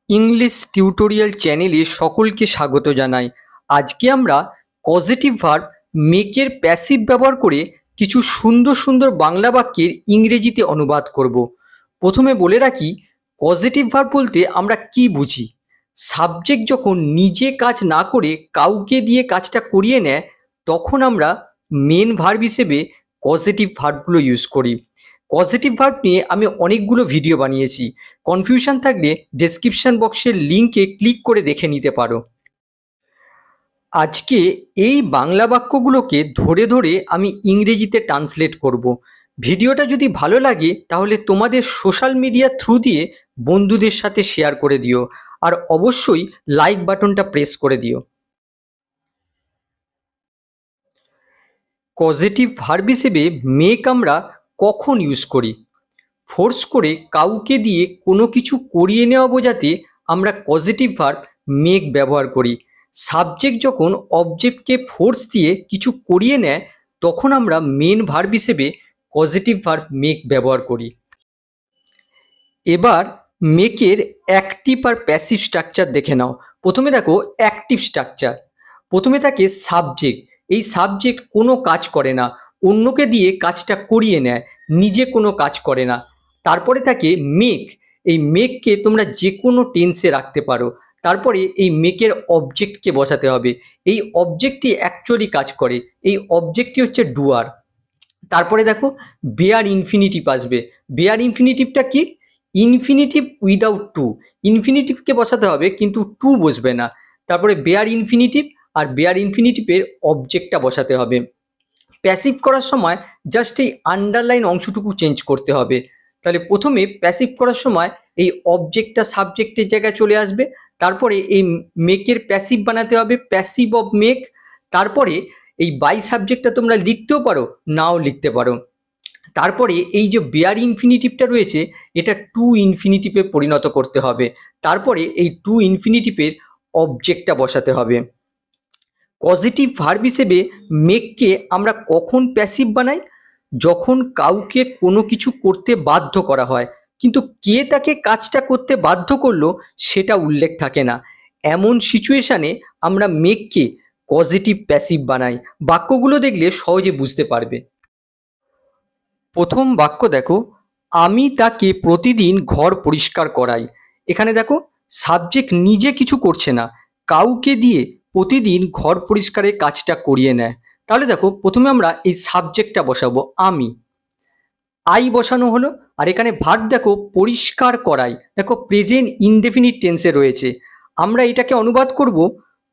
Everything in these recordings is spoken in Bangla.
ইংলিশ টিউটোরিয়াল চ্যানেলে সকলকে স্বাগত জানাই। আজকে আমরা পজিটিভ ভার্ব মেকের প্যাসিভ ব্যবহার করে কিছু সুন্দর সুন্দর বাংলা বাক্যের ইংরেজিতে অনুবাদ করব। প্রথমে বলে রাখি, পজিটিভ ভার্ব বলতে আমরা কি বুঝি। সাবজেক্ট যখন নিজে কাজ না করে কাউকে দিয়ে কাজটা করিয়ে নেয়, তখন আমরা মেন ভার্ব হিসেবে পজিটিভ ভার্বগুলো ইউজ করি। পজিটিভ ভার্ব নিয়ে আমি অনেকগুলো ভিডিও বানিয়েছি। কনফিউশন থাকলে ডেসক্রিপশন বক্সের লিঙ্কে ক্লিক করে দেখে নিতে পারো। আজকে এই বাংলা বাক্যগুলোকে ধরে ধরে আমি ইংরেজিতে ট্রান্সলেট করব। ভিডিওটা যদি ভালো লাগে তাহলে তোমাদের সোশ্যাল মিডিয়া থ্রু দিয়ে বন্ধুদের সাথে শেয়ার করে দিও, আর অবশ্যই লাইক বাটনটা প্রেস করে দিও। পজিটিভ ভার্ব হিসেবে মেক আমরা কখন ইউজ করি? ফোর্স করে কাউকে দিয়ে কোনো কিছু করিয়ে নেওয়া বোঝাতে আমরা পজিটিভ ভার্ব মেক ব্যবহার করি। সাবজেক্ট যখন অবজেক্টকে ফোর্স দিয়ে কিছু করিয়ে নেয়, তখন আমরা মেন ভার্ব হিসেবে পজিটিভ ভার্ব মেক ব্যবহার করি। এবার মেকের অ্যাক্টিভ আর প্যাসিভ স্ট্রাকচার দেখে নাও। প্রথমে দেখো অ্যাক্টিভ স্ট্রাকচার। প্রথমে থাকে সাবজেক্ট। এই সাবজেক্ট কোনো কাজ করে না, অন্যকে দিয়ে কাজটা করিয়ে নেয়, নিজে কোনো কাজ করে না। তারপরে থাকে মেক। এই মেককে তোমরা যে কোনো টেন্সে রাখতে পারো। তারপরে এই মেকের অবজেক্টকে বসাতে হবে। এই অবজেক্টটি অ্যাকচুয়ালি কাজ করে, এই অবজেক্টটি হচ্ছে ডুয়ার। তারপরে দেখো বেয়ার ইনফিনিটিভ আসবে। বেয়ার ইনফিনিটিভটা কি? Infinitive without two. ইনফিনিটিভকে বসাতে হবে কিন্তু টু বসবে না। তারপরে বেয়ার ইনফিনিটিভ, আর বেয়ার ইনফিনিটিভের অবজেক্টটা বসাতে হবে। প্যাসিভ করার সময় জাস্ট এই আন্ডারলাইন অংশটুকু চেঞ্জ করতে হবে। তাহলে প্রথমে প্যাসিভ করার সময় এই অবজেক্টটা সাবজেক্টের জায়গায় চলে আসবে। তারপরে এই মেকের প্যাসিভ বানাতে হবে, প্যাসিভ অফ মেক। তারপরে এই বাই সাবজেক্টটা তোমরা লিখতেও পারো, নাও লিখতে পারো। তারপরে এই যে বেয়ার ইনফিনিটিভটা রয়েছে, এটা টু ইনফিনিটিভে পরিণত করতে হবে। তারপরে এই টু ইনফিনিটিভের অবজেক্টটা বসাতে হবে। পজিটিভ ভার্ব হিসেবে মেককে আমরা কখন প্যাসিভ বানাই? যখন কাউকে কোনো কিছু করতে বাধ্য করা হয়, কিন্তু কে তাকে কাজটা করতে বাধ্য করলো সেটা উল্লেখ থাকে না। এমন সিচুয়েশানে আমরা মেককে পজিটিভ প্যাসিভ বানাই। বাক্যগুলো দেখলে সহজে বুঝতে পারবে। প্রথম বাক্য দেখো, আমি তাকে প্রতিদিন ঘর পরিষ্কার করাই। এখানে দেখো সাবজেক্ট নিজে কিছু করছে না, কাউকে দিয়ে প্রতিদিন ঘর পরিষ্কারের কাজটা করিয়ে নেয়। তাহলে দেখো প্রথমে আমরা এই সাবজেক্টটা বসাবো আমি, আই বসানো হলো। আর এখানে ভার্ব দেখো পরিষ্কার করাই, দেখো প্রেজেন্ট ইনডেফিনিট টেন্সে রয়েছে। আমরা এটাকে অনুবাদ করব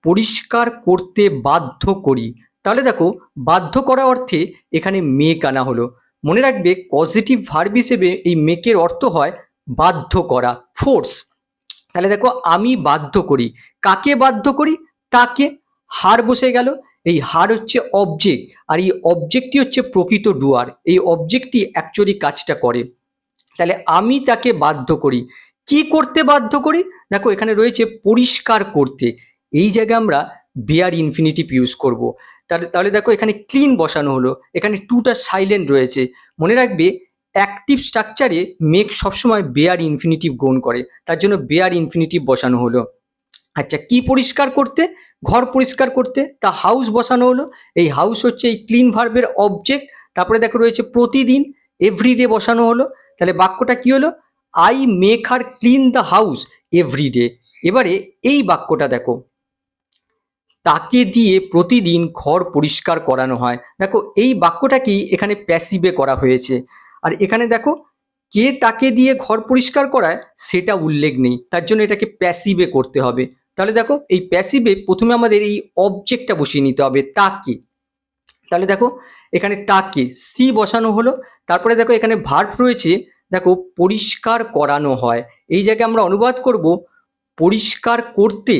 পরিষ্কার করতে বাধ্য করি। তাহলে দেখো বাধ্য করা অর্থে এখানে মেক আনা হলো। মনে রাখবে পজিটিভ ভার্ব হিসেবে এই মেকের অর্থ হয় বাধ্য করা, ফোর্স। তাহলে দেখো আমি বাধ্য করি, কাকে বাধ্য করি? তাকে। হার বসে গেল। এই হার হচ্ছে অবজেক্ট, আর এই অবজেক্টটি হচ্ছে প্রকৃত ডুয়ার। এই অবজেক্টটি অ্যাকচুয়ালি কাজটা করে। তাহলে আমি তাকে বাধ্য করি। কি করতে বাধ্য করি? দেখো এখানে রয়েছে পরিষ্কার করতে। এই জায়গায় আমরা বেয়ার ইনফিনিটিভ ইউজ করব। তাহলে দেখো এখানে ক্লিন বসানো হলো, এখানে টুটা সাইলেন্ট রয়েছে। মনে রাখবে অ্যাক্টিভ স্ট্রাকচারে মেক সবসময় বেয়ার ইনফিনিটিভ গ্রহণ করে, তার জন্য বেয়ার ইনফিনিটিভ বসানো হলো। আচ্ছা, কি পরিষ্কার করতে? ঘর পরিষ্কার করতে, তা হাউস বসানো হলো। এই হাউস হচ্ছে এই ক্লিন ভার্বের অবজেক্ট। তারপরে দেখো রয়েছে প্রতিদিন, এভরিডে বসানো হলো। তাহলে বাক্যটা কি হলো? I make her clean the house every day. এবারে এই বাক্যটা দেখো, তাকে দিয়ে প্রতিদিন ঘর পরিষ্কার করানো হয়। দেখো এই বাক্যটাকেই এখানে প্যাসিভে করা হয়েছে। আর এখানে দেখো কে তাকে দিয়ে ঘর পরিষ্কার করায় সেটা উল্লেখ নেই, তার জন্য এটাকে প্যাসিভে করতে হবে। তাহলে দেখো এই প্যাসিভে প্রথমে আমাদের এই অবজেক্টটা বসিয়ে নিতে হবে, তাকে। তাহলে দেখো এখানে তাকে সি বসানো হলো। তারপরে দেখো এখানে ভার্ব রয়েছে, দেখো পরিষ্কার করানো হয়। এই জায়গায় আমরা অনুবাদ করব পরিষ্কার করতে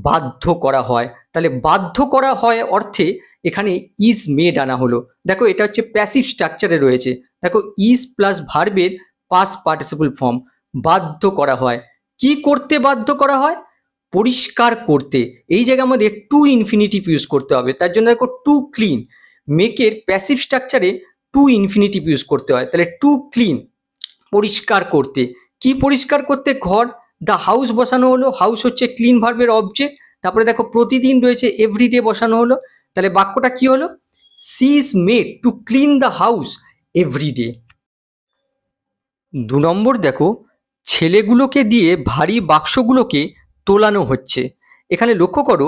বাধ্য করা হয়। তাহলে বাধ্য করা হয় অর্থে এখানে ইজ মেড আনা হলো। দেখো এটা হচ্ছে প্যাসিভ স্ট্রাকচারে রয়েছে। দেখো ইজ প্লাস ভার্বের পাস্ট পার্টিসিপল ফর্ম, বাধ্য করা হয়। কি করতে বাধ্য করা হয়? পরিষ্কার করতে। এই জায়গায় আমাদের টু ইনফিনিটিভ ইউজ করতে হবে, তার জন্য দেখো টু ক্লিন। মেকের প্যাসিভ স্ট্রাকচারে টু ইনফিনিটিভ ইউজ করতে হয়। তাহলে টু ক্লিন, পরিষ্কার করতে। কি পরিষ্কার করতে? ঘর। দ্য হাউস বসানো হলো, হাউস হচ্ছে ক্লিন ভার্বের অবজেক্ট। তারপরে দেখো প্রতিদিন রয়েছে, এভরিডে বসানো হলো, তাহলে বাক্যটা কি হলো? She is made to clean the house every day. 2 নম্বর দেখো, ছেলেগুলোকে দিয়ে ভারী বাক্সগুলোকে তোলানো হচ্ছে। এখানে লক্ষ্য করো,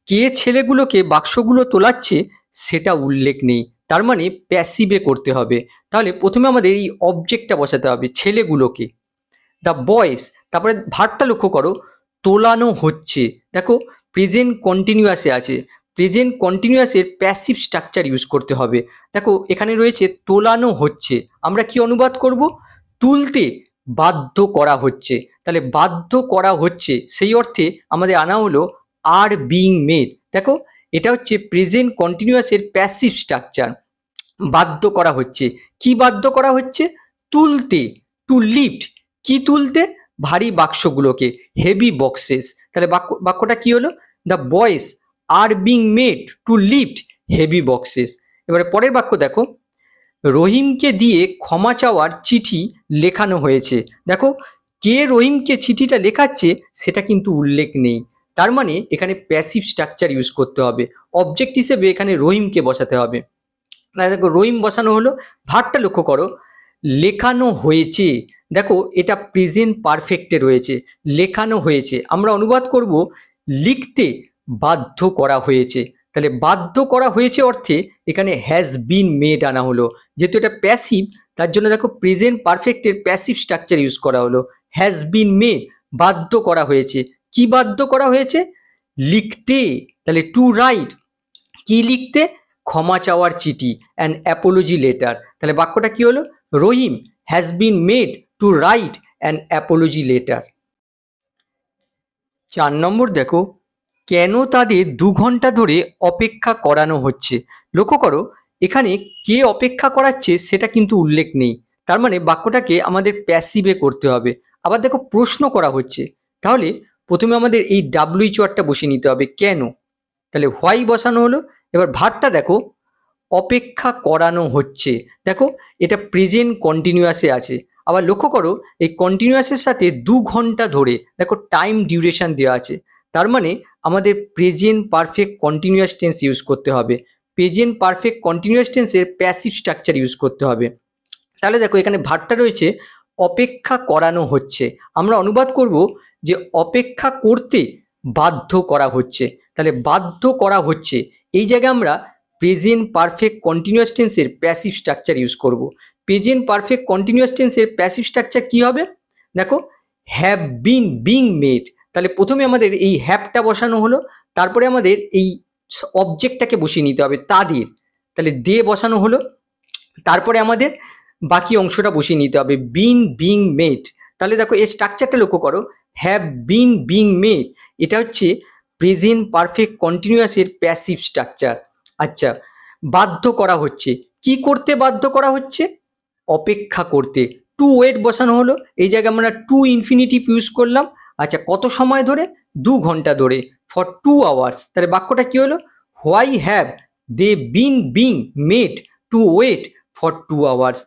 কে ছেলেগুলোকে বাক্সগুলো তোলাচ্ছে সেটা উল্লেখ নেই, তার মানে প্যাসিভে করতে হবে। তাহলে প্রথমে আমাদের এই অবজেক্টটা বসাতে হবে, ছেলেগুলোকে, দ্য বয়েজ। তারপরে ভার্বটা লক্ষ্য করো, তোলানো হচ্ছে। দেখো প্রেজেন্ট কন্টিনিউয়াসে আছে, প্রেজেন্ট কন্টিনিউয়াসের প্যাসিভ স্ট্রাকচার ইউজ করতে হবে। দেখো এখানে রয়েছে তোলানো হচ্ছে, আমরা কি অনুবাদ করব? তুলতে বাধ্য করা হচ্ছে। তাহলে বাধ্য করা হচ্ছে সেই অর্থে আমাদের আনা হলো আর বিং মেড। দেখো এটা হচ্ছে প্রেজেন্ট কন্টিনিউয়াসের প্যাসিভ স্ট্রাকচার। বাধ্য করা হচ্ছে, কি বাধ্য করা হচ্ছে? তুলতে, টু লিফট। কি তুলতে? ভারী বাক্সগুলোকে, হেভি বক্সেস। তাহলে বাক্যটা কি হলো? The boys are being made two lift heavy boxes. এবারে পরের বাক্য দেখো, রহিমকে দিয়ে ক্ষমা চাওয়ার চিঠি লেখানো হয়েছে। দেখো কে রহিমকে চিঠিটা লেখাচ্ছে সেটা কিন্তু উল্লেখ নেই, তার মানে এখানে প্যাসিভ স্ট্রাকচার ইউজ করতে হবে। অবজেক্ট হিসেবে এখানে রহিমকে বসাতে হবে। দেখো রহিম বসানো হলো, ভার্বটা লক্ষ্য করো, লেখানো হয়েছে। দেখো এটা প্রেজেন্ট পারফেক্টে রয়েছে, লেখানো হয়েছে, আমরা অনুবাদ করব লিখতে বাধ্য করা হয়েছে। তাহলে বাধ্য করা হয়েছে অর্থে এখানে হ্যাজ বিন মেড আনা হলো, যেহেতু এটা প্যাসিভ তার জন্য দেখো প্রেজেন্ট পারফেক্টের প্যাসিভ স্ট্রাকচার ইউজ করা হলো, হ্যাজ বিন মেড, বাধ্য করা হয়েছে। কি বাধ্য করা হয়েছে? লিখতে। তাহলে টু রাইট, কি লিখতে? ক্ষমা চাওয়ার চিঠি, অ্যান অ্যাপোলজি লেটার। তাহলে বাক্যটা কি হলো? Rahim has been made to write an apology letter. 4 number দেখো, কেন তাদের 2 ঘন্টা ধরে অপেক্ষা করানো হচ্ছে। লক্ষ্য করো এখানে কে অপেক্ষা করাচ্ছে সেটা কিন্তু উল্লেখ নেই, তার মানে বাক্যটাকে আমাদের প্যাসিভে করতে হবে। আবার দেখো প্রশ্ন করা হচ্ছে, তাহলে প্রথমে আমাদের এই ডাব্লিউএইচ ওয়ার্ডটা বসিয়ে নিতে হবে, কেন। তাহলে হোয়াই বসানো হলো। এবার ভার্বটা দেখো, অপেক্ষা করানো হচ্ছে। দেখো এটা প্রেজেন্ট কন্টিনিউয়াসে আছে। আবার লক্ষ্য করো এই কন্টিনিউয়াসের সাথে 2 ঘন্টা ধরে, দেখো টাইম ডিউরেশন দেওয়া আছে, তার মানে আমাদের present perfect continuous tense use করতে হবে। প্রেজেন্ট পারফেক্ট কন্টিনিউয়াস টেন্সের প্যাসিভ স্ট্রাকচার ইউজ করতে হবে। তাহলে দেখো এখানে ভার্বটা রয়েছে অপেক্ষা করানো হচ্ছে, আমরা অনুবাদ করব যে অপেক্ষা করতে বাধ্য করা হচ্ছে। তাহলে বাধ্য করা হচ্ছে, এই জায়গায় আমরা প্রেজেন্ট পারফেক্ট কন্টিনিউয়াস টেন্সের প্যাসিভ স্ট্রাকচার ইউজ করব। প্রেজেন্ট পারফেক্ট কন্টিনিউয়াস টেন্সের প্যাসিভ স্ট্রাকচার কি হবে? দেখো হ্যাভ বিন বিং মেড। তাহলে প্রথমে আমাদের এই হ্যাভটা বসানো হলো, তারপরে আমাদের এই অবজেক্টটাকে বসিয়ে নিতে হবে তাদের। তাহলে দে বসানো হলো, তারপরে আমাদের বাকি অংশটা বসিয়ে নিতে হবে, বিন বিং মেড। তাহলে দেখো এই স্ট্রাকচারটা লক্ষ্য করো, হ্যাভ বিন বিং মেড, এটা হচ্ছে প্রেজেন্ট পারফেক্ট কন্টিনিউয়াসের প্যাসিভ স্ট্রাকচার। আচ্ছা, বাধ্য করা হচ্ছে, কি করতে বাধ্য করা হচ্ছে? অপেক্ষা করতে। টু ওয়েট বসানো হলো, এই জায়গায় আমরা টু ইনফিনিটিভ ইউজ করলাম। আচ্ছা কত সময় ধরে? 2 ঘন্টা ধরে, ফর 2 আওয়ার্স। তাহলে বাক্যটা কি হলো? Why have they been being made to wait for 2 hours.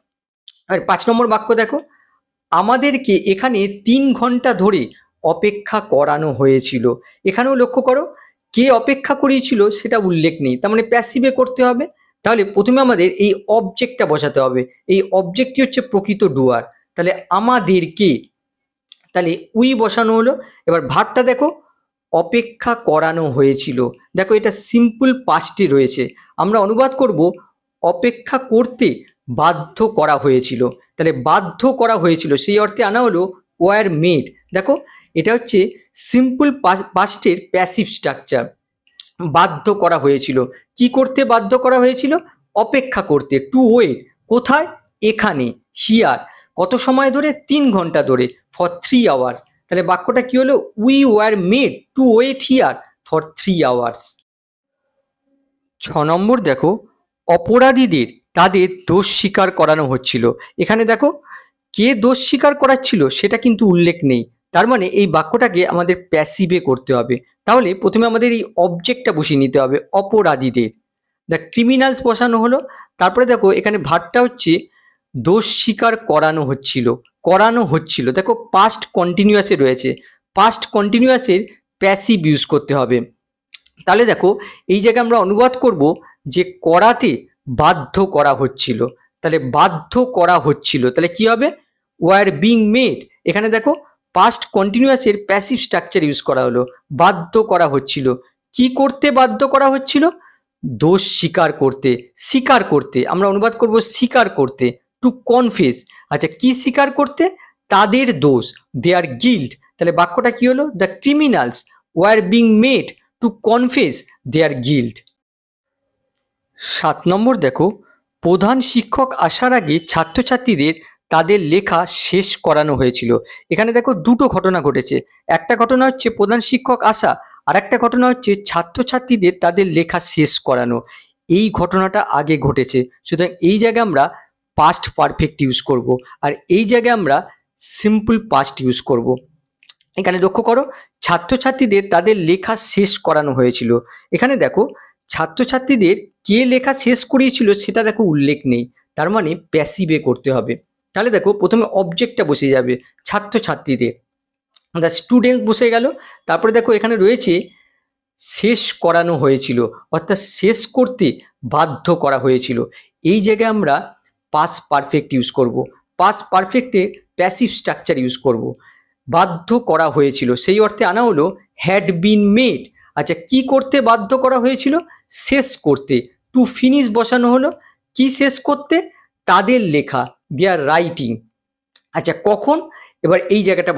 আর 5 নম্বর বাক্য দেখো, আমাদেরকে এখানে 3 ঘন্টা ধরে অপেক্ষা করানো হয়েছিল। এখানেও লক্ষ্য করো কে অপেক্ষা করিয়েছিল সেটা উল্লেখ নেই, তার মানে প্যাসিভে করতে হবে। তাহলে প্রথমে আমাদের এই অবজেক্টটা বসাতে হবে, এই অবজেক্টটি হচ্ছে প্রকৃত ডুয়ার। তাহলে আমাদেরকে, তাহলে উই বসানো হলো। এবার ভার্বটা দেখো, অপেক্ষা করানো হয়েছিল। দেখো এটা সিম্পল পাস্টে রয়েছে, আমরা অনুবাদ করব অপেক্ষা করতে বাধ্য করা হয়েছিল। তাহলে বাধ্য করা হয়েছিল সেই অর্থে আনা হলো ওয়ার মেড। দেখো এটা হচ্ছে সিম্পল পাস্টের প্যাসিভ স্ট্রাকচার। বাধ্য করা হয়েছিল, কি করতে বাধ্য করা হয়েছিল? অপেক্ষা করতে, টু ওয়েট। কোথায়? এখানে, হিয়ার। কত সময় ধরে? 3 ঘন্টা ধরে, ফর 3 আওয়ার্স। তাহলে বাক্যটা কি হলো? We were made to wait here for 3 hours. 6 নম্বর দেখো, অপরাধীদের তাদের দোষ স্বীকার করানো হচ্ছিল। এখানে দেখো কে দোষ স্বীকার করাচ্ছিল সেটা কিন্তু উল্লেখ নেই, তার মানে এই বাক্যটাকে আমাদের প্যাসিভে করতে হবে। তাহলে প্রথমে আমাদের এই অবজেক্টটা বসিয়ে নিতে হবে, অপরাধীদের। দ্য ক্রিমিনালস বসানো হলো, তারপরে দেখো এখানে ভার্বটা হচ্ছে দোষ স্বীকার করানো হচ্ছিল, করানো হচ্ছিল। দেখো পাস্ট কন্টিনিউয়াসে রয়েছে, পাস্ট কন্টিনিউয়াসের প্যাসিভ ইউজ করতে হবে। তাহলে দেখো এই জায়গায় আমরা অনুবাদ করব যে করাতে বাধ্য করা হচ্ছিল, তাহলে বাধ্য করা হচ্ছিল, তাহলে কি হবে, ওয়ার বিং মেড। এখানে দেখো পাস্ট কন্টিনিউয়াসের প্যাসিভ স্ট্রাকচার ইউজ করা হলো, বাধ্য করা হচ্ছিল। কি করতে বাধ্য করা হচ্ছিল, দোষ স্বীকার করতে, স্বীকার করতে, আমরা অনুবাদ করব স্বীকার করতে, টু কনফেস। আচ্ছা কি স্বীকার করতে, তাদের দোষ, দেয়ার গিল্ট। তাহলে বাক্যটা কি হলো, the criminals were being made to confess their guilt. 7 নম্বর দেখো, প্রধান শিক্ষক আসার আগে ছাত্রছাত্রীদের তাদের লেখা শেষ করানো হয়েছিল। এখানে দেখো দুটো ঘটনা ঘটেছে, একটা ঘটনা হচ্ছে প্রধান শিক্ষক আসা, আর একটা ঘটনা হচ্ছে ছাত্রছাত্রীদের তাদের লেখা শেষ করানো। এই ঘটনাটা আগে ঘটেছে, সুতরাং এই জায়গায় আমরা পাস্ট পারফেক্ট ইউজ করব, আর এই জায়গায় আমরা সিম্পল পাস্ট ইউজ করব। এখানে লক্ষ্য করো, ছাত্রছাত্রীদের তাদের লেখা শেষ করানো হয়েছিল। এখানে দেখো ছাত্রছাত্রীদের কে লেখা শেষ করিয়েছিল সেটা দেখো উল্লেখ নেই, তার মানে প্যাসিভে করতে হবে। তাহলে দেখো প্রথমে অবজেক্টটা বসে যাবে, ছাত্রছাত্রীদের, দ্য স্টুডেন্ট বসে গেল। তারপরে দেখো এখানে রয়েছে শেষ করানো হয়েছিল, অর্থাৎ শেষ করতে বাধ্য করা হয়েছিল। এই জায়গায় আমরা পাস পারফেক্ট ইউজ করব, পাস পারফেক্টে প্যাসিভ স্ট্রাকচার ইউজ করব। বাধ্য করা হয়েছিল সেই অর্থে আনা হলো হ্যাড বিন মেড। আচ্ছা কি করতে বাধ্য করা হয়েছিল, শেষ করতে, টু ফিনিশ বসানো হলো। কি শেষ করতে, তাদের লেখা, দেয়ার রাইটিং। আচ্ছা কখন, এবার এই জায়গাটা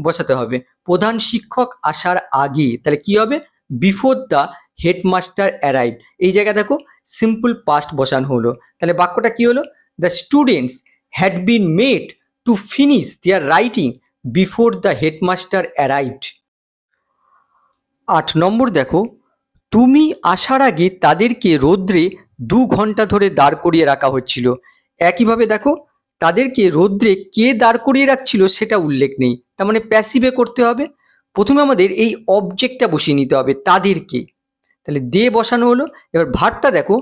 বসাতে হবে, প্রধান শিক্ষক আসার আগে, তাহলে কি হবে, বিফোর দ্য হেডমাস্টার অ্যারাইভ। এই জায়গা দেখো সিম্পল পাস্ট বসানো হলো, তাহলে বাক্যটা কি হলো, the students had been made to finish their writing before the headmaster arrived. 8 নম্বর দেখো, তুমি আসার আগে তাদেরকে রৌদ্রে 2 ঘন্টা ধরে দাঁড় করিয়ে রাখা হচ্ছিল। একইভাবে দেখো তাদেরকে রৌদ্রে কে দাঁড় করিয়ে রাখছিল সেটা উল্লেখ নেই, তার মানে প্যাসিভে করতে হবে। প্রথমে আমাদের এই অবজেক্টটা বসিয়ে নিতে হবে, তাদেরকে, তাহলে দে বসানো হলো। এবার ভার্বটা দেখো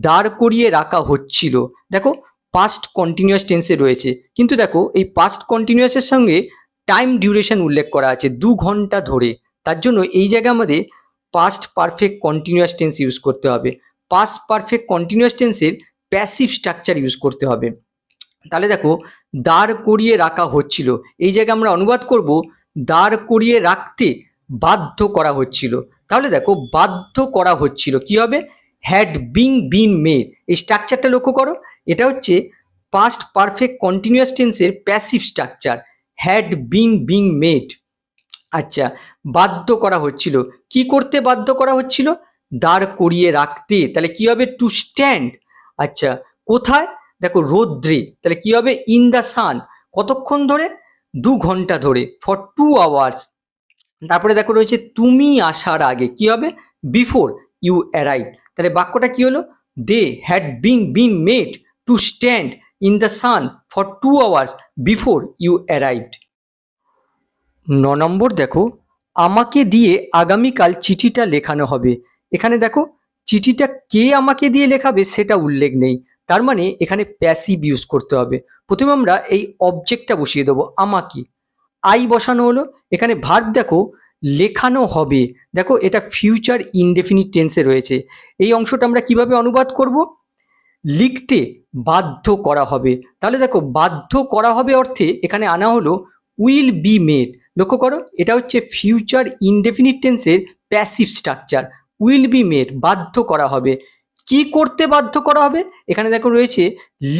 দাঁড় করিয়ে রাখা হচ্ছিল, দেখো পাস্ট কন্টিনিউয়াস টেন্সে রয়েছে, কিন্তু দেখো এই পাস্ট কন্টিনিউয়াসের সঙ্গে টাইম ডিউরেশন উল্লেখ করা আছে 2 ঘন্টা ধরে, তার জন্য এই জায়গায় আমাদের past perfect continuous tense use করতে হবে, পাস্ট পারফেক্ট কন্টিনিউয়াস টেন্সের প্যাসিভ স্ট্রাকচার ইউজ করতে হবে। তাহলে দেখো দাঁড় করিয়ে রাখা হচ্ছিল, এই জায়গায় আমরা অনুবাদ করব দাঁড় করিয়ে রাখতে বাধ্য করা হচ্ছিল। তাহলে দেখো বাধ্য করা হচ্ছিল কি হবে, হ্যাড বিন মেড। এই স্ট্রাকচারটা লক্ষ্য করো, এটা হচ্ছে পাস্ট পারফেক্ট কন্টিনিউয়াস টেন্সের passive structure, had being made. আচ্ছা বাধ্য করা হচ্ছিল, কি করতে বাধ্য করা হচ্ছিল, দাঁড় করিয়ে রাখতে, তাহলে কি হবে, টু স্ট্যান্ড। আচ্ছা কোথায়, দেখো রৌদ্রে, তাহলে কি হবে, ইন দ্য সান, কতক্ষণ ধরে, 2 ঘন্টা ধরে, ফর 2 আওয়ার্স। তারপরে দেখো রয়েছে তুমি আসার আগে, কি হবে, বিফোর ইউ অ্যারাইভ। তাহলে বাক্যটা কি হলো, they had been made to stand in the sun for 2 hours before you arrived. 9 নম্বর দেখো, আমাকে দিয়ে আগামীকাল চিঠিটা লেখানো হবে। এখানে দেখো চিঠিটা কে আমাকে দিয়ে লেখাবে সেটা উল্লেখ নেই, তার মানে এখানে প্যাসিভ ইউজ করতে হবে। প্রথমে আমরা এই অবজেক্টটা বসিয়ে দেবো, আমাকে, আই বসানো হলো। এখানে ভার্ব দেখো লেখানো হবে, দেখো এটা ফিউচার ইনডেফিনিট টেন্সে রয়েছে। এই অংশটা আমরা কিভাবে অনুবাদ করব, লিখতে বাধ্য করা হবে। তাহলে দেখো বাধ্য করা হবে অর্থে এখানে আনা হলো উইল বি মেড। লক্ষ্য করো এটা হচ্ছে ফিউচার ইনডেফিনিট টেন্সের passive structure, will be made, বাধ্য করা হবে। কি করতে বাধ্য করা হবে, এখানে দেখো রয়েছে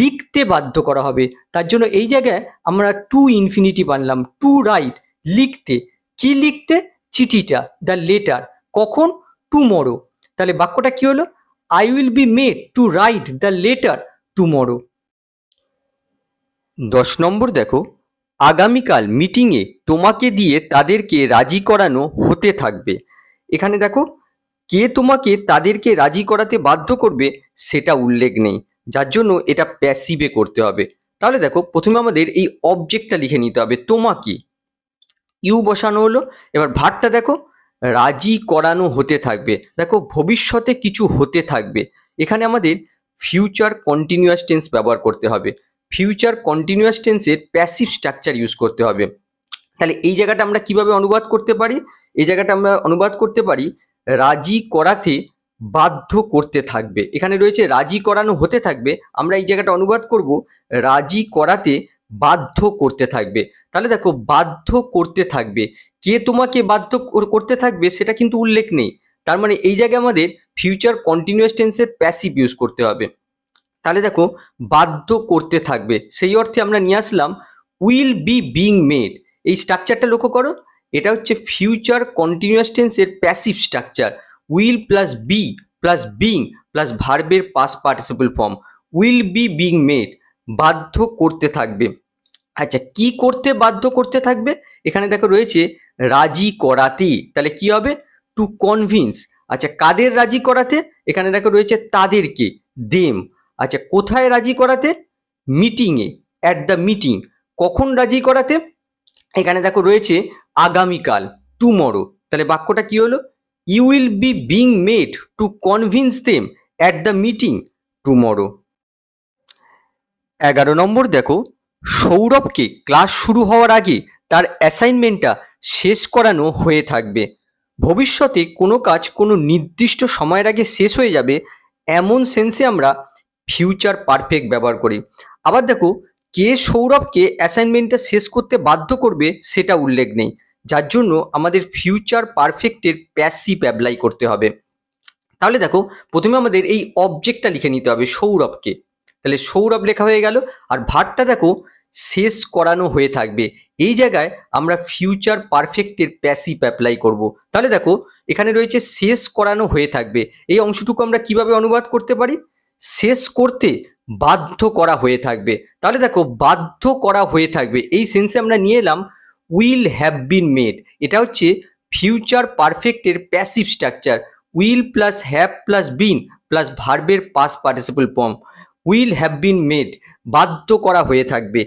লিখতে বাধ্য করা হবে, তার জন্য এই জায়গায় আমরা টু ইনফিনিটিভ আনলাম, টু রাইট, লিখতে। কি লিখতে, চিঠিটা, দ্য লেটার, কখন, টুমরো। তাহলে বাক্যটা কি হলো, I will be made to write the letter tomorrow. 10 নম্বর দেখো, আগামীকাল মিটিংয়ে তোমাকে দিয়ে তাদেরকে রাজি করানো হতে থাকবে। এখানে দেখো কে তোমাকে তাদেরকে রাজি করাতে বাধ্য করবে সেটা উল্লেখ নেই, যার জন্য এটা প্যাসিভে করতে হবে। তাহলে দেখো প্রথমে আমাদের এই অবজেক্টটা লিখে নিতে হবে, তোমাকে, ইউ বসানো হলো। এবার ভার্বটা দেখো রাজি করানো হতে থাকবে, দেখো ভবিষ্যতে কিছু হতে থাকবে, এখানে আমাদের ফিউচার কন্টিনিউয়াস টেন্স ব্যবহার করতে হবে, ফিউচার কন্টিনিউয়াস টেন্সের প্যাসিভ স্ট্রাকচার ইউজ করতে হবে। তাহলে এই জায়গাটা আমরা কিভাবে অনুবাদ করতে পারি? এই জায়গাটা আমরা অনুবাদ করতে পারি রাজি করাতে বাধ্য করতে থাকবে। এখানে রয়েছে রাজি করানো হতে থাকবে, আমরা এই জায়গাটা অনুবাদ করব রাজি করাতে বাধ্য করতে থাকবে। তাহলে দেখো বাধ্য করতে থাকবে, কে তোমাকে বাধ্য করতে থাকবে সেটা কিন্তু উল্লেখ নেই। তার মানে এই জায়গায় আমাদের ফিউচার কন্টিনিউয়াস টেন্সের প্যাসিভ ইউজ করতে হবে। তাহলে দেখো বাধ্য করতে থাকবে, সেই অর্থে আমরা নিয়ে আসলাম উইল বি বিং মেড। এই স্ট্রাকচারটা লক্ষ্য করো, এটা হচ্ছে ফিউচার কন্টিনিউয়াস টেন্সের passive structure. Will plus be plus being plus ভার্বের past participle form. Will be being made, বাধ্য করতে থাকবে। আচ্ছা, কি করতে বাধ্য করতে থাকবে? এখানে দেখো রয়েছে রাজি করাতে, তাহলে কি হবে? To convince. আচ্ছা, কাদের রাজি করাতে? এখানে দেখো রয়েছে তাদেরকে, দেম। আচ্ছা, কোথায় রাজি করাতে? মিটিংয়ে, অ্যাট দ্য মিটিং। কখন রাজি করাতে? এখানে দেখো রয়েছে আগামীকাল, টুমরো। তাহলে বাক্যটা কি হলো? You will be being made to convince them at the meeting tomorrow. 11 নম্বর দেখো, সৌরভকে ক্লাস শুরু হওয়ার আগে তার অ্যাসাইনমেন্টটা শেষ করানো হয়ে থাকবে। ভবিষ্যতে কোনো কাজ কোনো নির্দিষ্ট সময়ের আগে শেষ হয়ে যাবে, এমন সেন্সে আমরা ফিউচার পারফেক্ট ব্যবহার করি। আবার দেখো, কে সৌরভকে অ্যাসাইনমেন্টটা শেষ করতে বাধ্য করবে সেটা উল্লেখ নেই, যার জন্য আমাদের ফিউচার পারফেক্টের প্যাসিভ অ্যাপ্লাই করতে হবে। তাহলে দেখো প্রথমে আমাদের এই অবজেক্টটা লিখে নিতে হবে সৌরভকে। তাহলে সৌরভ লেখা হয়ে গেল, আর ভার্বটা দেখো শেষ করানো হয়ে থাকবে। এই জায়গায় আমরা ফিউচার পারফেক্টের প্যাসিভ অ্যাপ্লাই করব। তাহলে দেখো এখানে রয়েছে শেষ করানো হয়ে থাকবে, এই অংশটুকু আমরা কিভাবে অনুবাদ করতে পারি? শেষ করতে বাধ্য করা হয়ে থাকবে। তাহলে দেখো বাধ্য করা হয়ে থাকবে, এই সেন্সে আমরা নিয়ে এলাম উইল হ্যাভ বিন মেড। এটা হচ্ছে ফিউচার পারফেক্টের passive structure. Will plus have plus been plus ভার্বের past participle form. Will have been made, বাধ্য করা হয়ে থাকবে।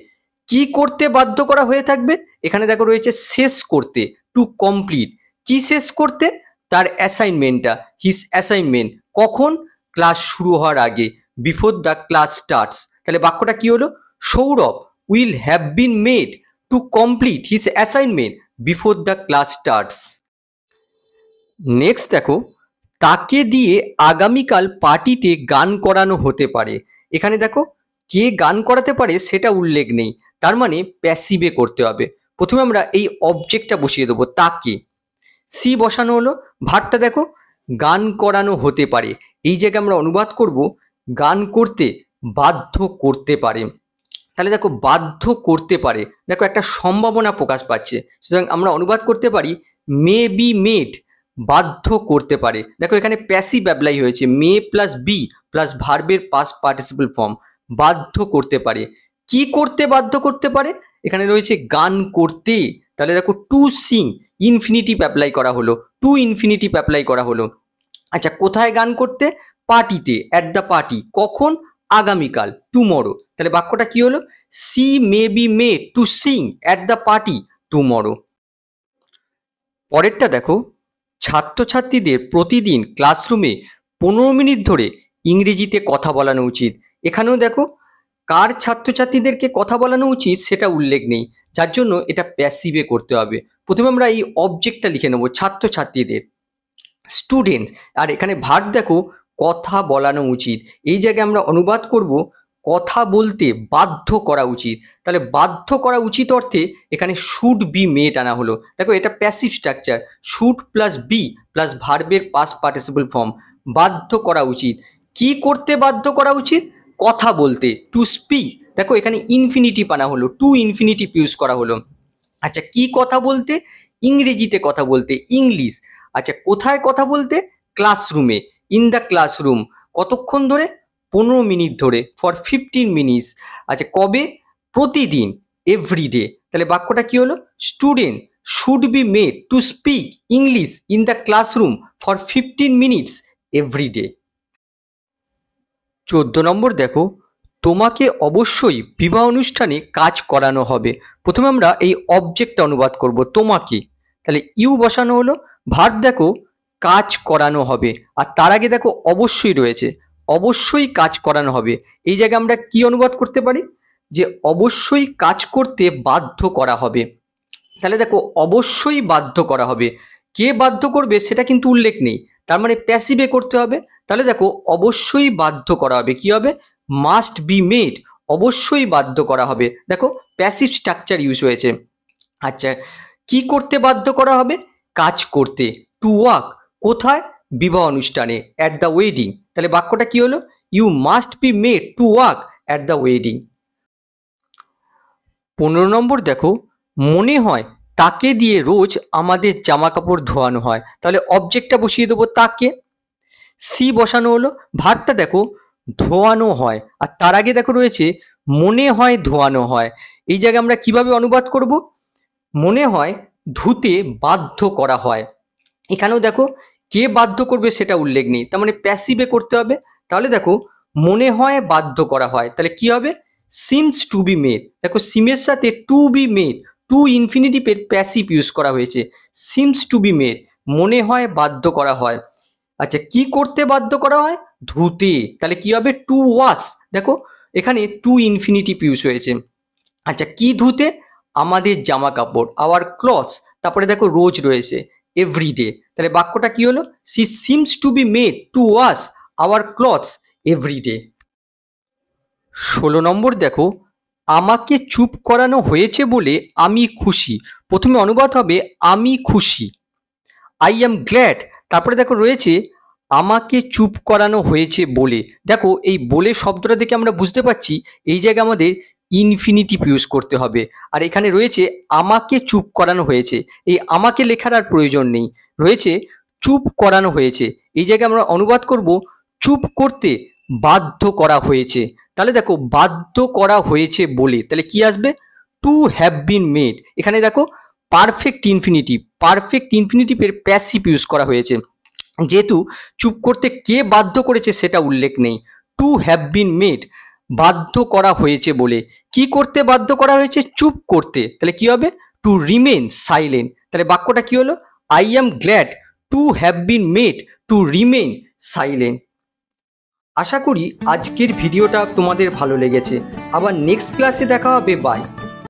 কি করতে বাধ্য করা হয়ে থাকবে? এখানে দেখো রয়েছে শেষ করতে, টু কমপ্লিট। কি শেষ করতে? তার অ্যাসাইনমেন্টটা, হিজ অ্যাসাইনমেন্ট। কখন? ক্লাস শুরু হওয়ার আগে, বিফোর দ্য ক্লাস স্টার্টস। তাহলে বাক্যটা কি হলো? Sourav will have been made to complete his assignment before the class starts. Next দেখো, তাকে দিয়ে আগামীকাল পার্টিতে গান করানো হতে পারে। এখানে দেখো কে গান করাতে পারে সেটা উল্লেখ নেই, তার মানে প্যাসিভে করতে হবে। প্রথমে আমরা এই অবজেক্টটা বসিয়ে দেবো, তাকে। সি বসানো হলো, ভার্বটা দেখো গান করানো হতে পারে। এই জায়গায় আমরা অনুবাদ করব গান করতে বাধ্য করতে পারে। তাহলে দেখো বাধ্য করতে পারে, দেখো একটা সম্ভাবনা প্রকাশ পাচ্ছে, সুতরাং আমরা অনুবাদ করতে পারি মে বি মেড, বাধ্য করতে পারে। দেখো এখানে প্যাসিভ অ্যাপ্লাই হয়েছে, মে প্লাস বি প্লাস ভার্বের পাস্ট পার্টিসিপল ফর্ম, বাধ্য করতে পারে। কি করতে বাধ্য করতে পারে? এখানে রয়েছে গান করতে। তাহলে দেখো টু সিং, ইনফিনিটিভ অ্যাপ্লাই করা হলো, টু ইনফিনিটিভ অ্যাপ্লাই করা হলো। আচ্ছা, কোথায় গান করতে? পার্টিতে, অ্যাট দ্য পার্টি। কখন? আগামীকাল, টুমরো। তাহলে বাক্যটা কি হলো? C may be made two Singh at the party tomorrow. পরেরটা দেখো, ছাত্রছাত্রীদের প্রতিদিন ক্লাসরুমে 15 মিনিট ধরে ইংরেজিতে কথা বলানো উচিত। এখানেও দেখো কার ছাত্রছাত্রীদেরকে কথা বলানো উচিত সেটা উল্লেখ নেই, যার জন্য এটা প্যাসিভে করতে হবে। প্রথমে আমরা এই অবজেক্টটা লিখে নেব, ছাত্রছাত্রীদের, স্টুডেন্ট। আর এখানে ভার্ব দেখো কথা বলানো উচিত, এই জায়গায় আমরা অনুবাদ করব কথা বলতে বাধ্য করা উচিত। তাহলে বাধ্য করা উচিত অর্থে এখানে শুড বি মেড আনা হলো। দেখো এটা passive structure, should plus be plus ভার্বের পাস্ট পার্টিসিপল ফর্ম, বাধ্য করা উচিত। কি করতে বাধ্য করা উচিত? কথা বলতে, টু স্পিক। দেখো এখানে ইনফিনিটিভ আনা হলো, টু ইনফিনিটিভ ইউজ করা হলো। আচ্ছা, কি কথা বলতে? ইংরেজিতে কথা বলতে, ইংলিশ। আচ্ছা, কোথায় কথা বলতে? ক্লাসরুমে, ইন দ্য ক্লাসরুম। কতক্ষণ ধরে? 15 মিনিট ধরে, ফর 15 মিনিটস। আচ্ছা, কবে? প্রতিদিন, এভরিডে। তাহলে বাক্যটা কি হলো? Student should be made to speak English in the classroom for 15 minutes every day. 14 নম্বর দেখো, তোমাকে অবশ্যই বিবাহ অনুষ্ঠানে কাজ করানো হবে। প্রথমে আমরা এই অবজেক্টটা অনুবাদ করব, তোমাকে। তাহলে ইউ বসানো হলো, ভার্ব দেখো কাজ করানো হবে, আর তার আগে দেখো অবশ্যই রয়েছে, অবশ্যই কাজ করানো হবে। এই জায়গায় আমরা কি অনুবাদ করতে পারি? যে অবশ্যই কাজ করতে বাধ্য করা হবে। তাহলে দেখো অবশ্যই বাধ্য করা হবে, কে বাধ্য করবে সেটা কিন্তু উল্লেখ নেই, তার মানে প্যাসিভে করতে হবে। তাহলে দেখো অবশ্যই বাধ্য করা হবে, কি হবে, মাস্ট বি মেড, অবশ্যই বাধ্য করা হবে। দেখো প্যাসিভ স্ট্রাকচার ইউজ হয়েছে। আচ্ছা, কি করতে বাধ্য করা হবে, কাজ করতে, টু ওয়ার্ক, কোথায়, বিবাহ অনুষ্ঠানে, অ্যাট দ্য ওয়েডিং। তাহলে বাক্যটা কি হলো, you must be made to work at the wedding. 15 নম্বর দেখো, মনে হয় তাকে দিয়ে রোজ আমাদের জামা কাপড় ধোয়ানো হয়। তাহলে অবজেক্টটা বসিয়ে দেবো তাকে, সি বসানো হলো, ভার্বটা দেখো ধোয়ানো হয়, আর তার আগে দেখো রয়েছে মনে হয় ধোয়ানো হয়। এই জায়গায় আমরা কিভাবে অনুবাদ করব, মনে হয় ধুতে বাধ্য করা হয়। এখানেও দেখো কে বাধ্য করবে সেটা উল্লেখ নেই, তার মানে প্যাসিভে করতে হবে। তাহলে দেখো মনে হয় বাধ্য করা হয়, তাহলে কি হবে, সিমস টু বি মেড। দেখো সিমের সাথে টু বি মেড, টু ইনফিনিটিভের প্যাসিভ ইউজ করা হয়েছে, সিমস টু বি মেড, মনে হয় বাধ্য করা হয়। আচ্ছা, কি করতে বাধ্য করা হয়, ধুতে, তাহলে কি হবে, টু ওয়াশ। দেখো এখানে টু ইনফিনিটিভ ইউজ হয়েছে। আচ্ছা, কি ধুতে, আমাদের জামা কাপড়, আওয়ার ক্লথস, তারপরে দেখো রোজ রয়েছে, এভরিডে। তাহলে বাক্যটা কি হলো, she seems to be made to wash our clothes every day. 16 নম্বর দেখো, আমাকে চুপ করানো হয়েছে বলে আমি খুশি। প্রথমে অনুবাদ হবে আমি খুশি, আই অ্যাম গ্ল্যাড। তারপরে দেখো রয়েছে আমাকে চুপ করানো হয়েছে বলে। দেখো এই বলে শব্দটা দেখে আমরা বুঝতে পারছি এই জায়গায় আমাদের ইনফিনিটিভ ইউজ করতে হবে। আর এখানে রয়েছে আমাকে চুপ করানো হয়েছে, এই আমাকে লেখার আর প্রয়োজন নেই, রয়েছে চুপ করানো হয়েছে। এই জায়গায় আমরা অনুবাদ করব চুপ করতে বাধ্য করা হয়েছে। তাহলে দেখো বাধ্য করা হয়েছে বলে, তাহলে কি আসবে, টু হ্যাভ বিন মেড। এখানে দেখো পারফেক্ট ইনফিনিটিভের প্যাসিভ ইউজ করা হয়েছে, যেহেতু চুপ করতে কে বাধ্য করেছে সেটা উল্লেখ নেই। টু হ্যাভ বিন মেড, বাধ্য করা হয়েছে বলে। কি করতে বাধ্য করা হয়েছে, চুপ করতে, তাহলে কি হবে, টু রিমেন সাইলেন্ট। তাহলে বাক্যটা কি হলো, I am glad to have been made to remain silent. আশা করি আজকের ভিডিওটা তোমাদের ভালো লেগেছে। আবার নেক্সট ক্লাসে দেখা হবে, বাই।